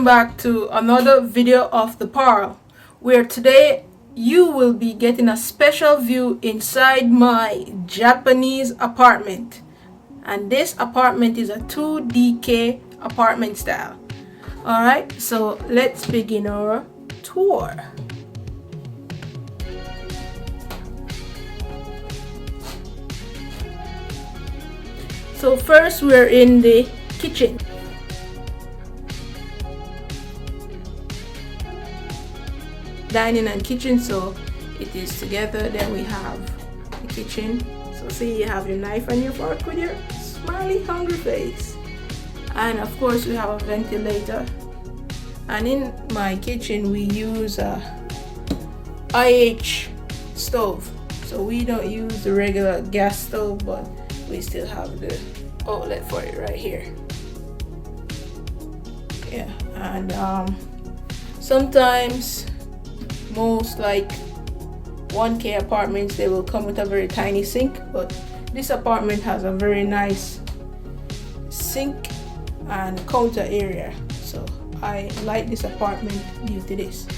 welcome back to another video of the Paarl, where today you will be getting a special view inside my Japanese apartment. And this apartment is a 2DK apartment style. Alright, so let's begin our tour. So first we're in the kitchen. Dining and kitchen, so it is together. Then we have the kitchen. So see, you have your knife and your fork with your smiley hungry face. And of course we have a ventilator. And in my kitchen we use a IH stove. So we don't use the regular gas stove, but we still have the outlet for it right here. Yeah, and sometimes, most like 1K apartments, they will come with a very tiny sink, but this apartment has a very nice sink and counter area, so I like this apartment due to this.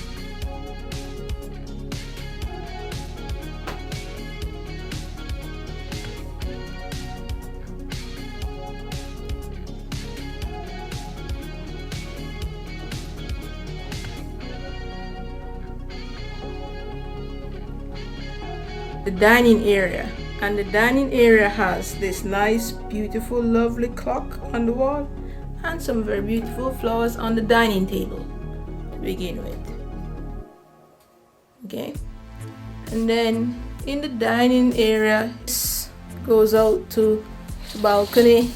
The dining area, and the dining area has this nice, beautiful, lovely clock on the wall and some very beautiful flowers on the dining table to begin with. Okay, and then in the dining area, this goes out to the balcony,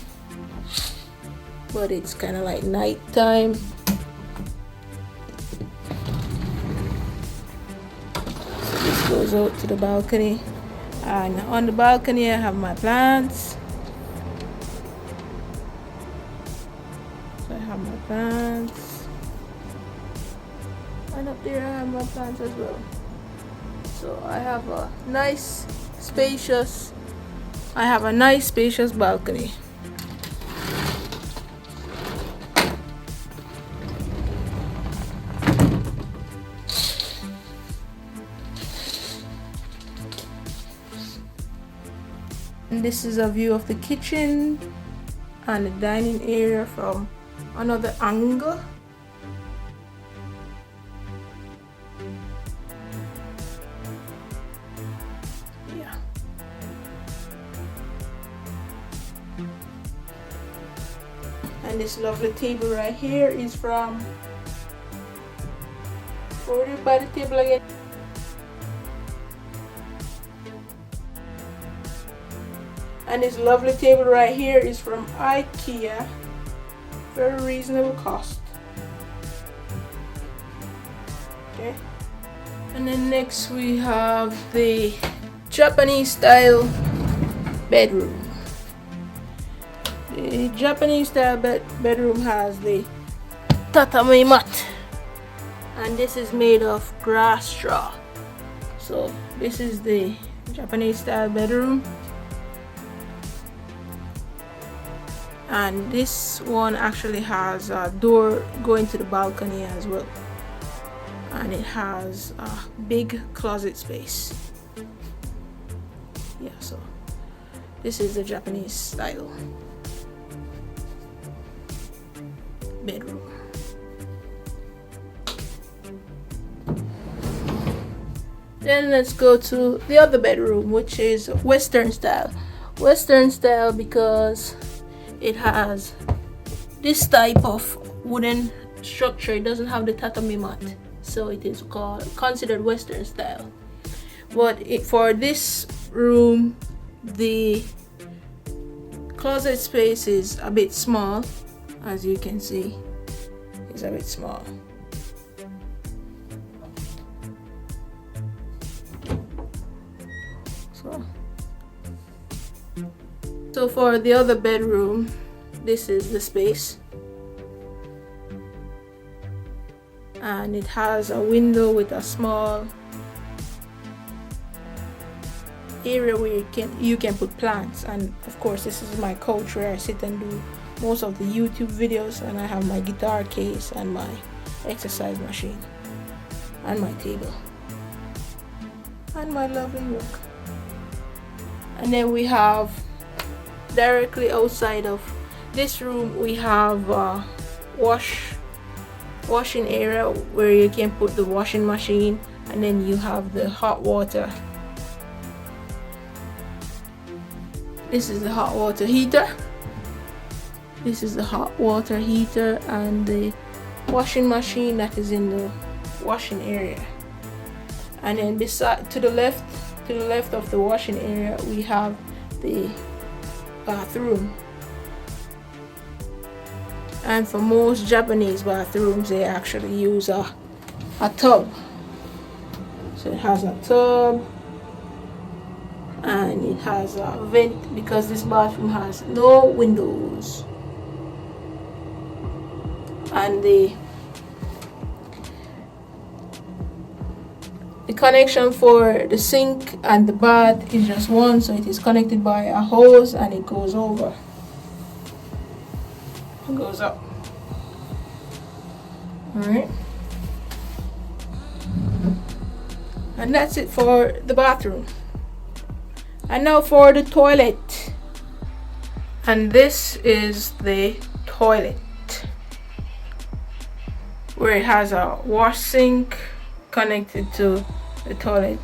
but it's kind of like night time. Goes out to the balcony, and on the balcony I have my plants. So I have my plants, and up there I have my plants as well. So I have a nice spacious balcony. And this is a view of the kitchen and the dining area from another angle. Yeah. And this lovely table right here is from, where do you buy the table again? And this lovely table right here is from IKEA. Very reasonable cost. Okay. And then next we have the Japanese style bedroom. The Japanese style bedroom has the Tatatami Mat. And this is made of grass straw. So this is the Japanese style bedroom. And this one actually has a door going to the balcony as well, and it has a big closet space. Yeah, so this is the Japanese style bedroom. Then let's go to the other bedroom, which is Western style. Western style because it has this type of wooden structure. It doesn't have the tatami mat, so it is considered Western style. But for this room, the closet space is a bit small. As you can see, it's a bit small. So for the other bedroom, this is the space, and it has a window with a small area where you can put plants. And of course this is my couch where I sit and do most of the YouTube videos, and I have my guitar case and my exercise machine and my table and my lovely work. And then we have directly outside of this room, we have a washing area where you can put the washing machine, and then you have the hot water. This is the hot water heater. This is the hot water heater and the washing machine that is in the washing area. And then beside to the left of the washing area, we have the bathroom. And for most Japanese bathrooms, they actually use a tub. So it has a tub and it has a vent because this bathroom has no windows. And the connection for the sink and the bath is just one, so it is connected by a hose and it goes over. It goes up. Alright. And that's it for the bathroom. And now for the toilet. And this is the toilet, where it has a wash sink connected to the toilet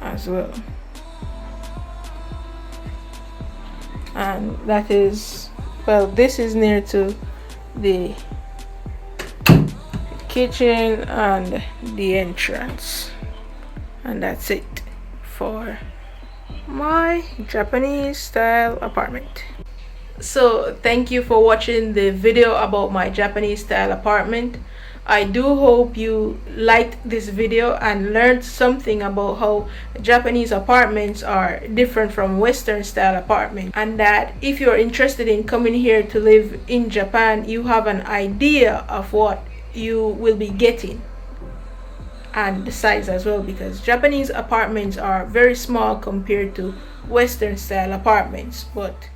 as well. And that is, well, this is near to the kitchen and the entrance. And that's it for my Japanese style apartment. So thank you for watching the video about my Japanese style apartment. I do hope you liked this video and learned something about how Japanese apartments are different from Western style apartments, and that if you're interested in coming here to live in Japan, you have an idea of what you will be getting and the size as well, because Japanese apartments are very small compared to Western style apartments. But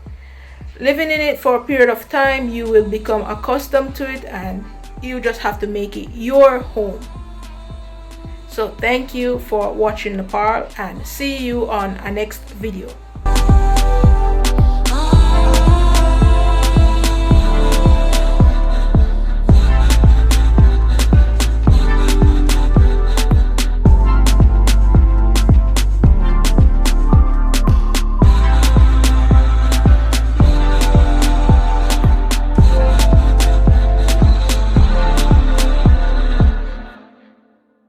living in it for a period of time, you will become accustomed to it and you just have to make it your home. So thank you for watching the Paarl, and see you on a next video.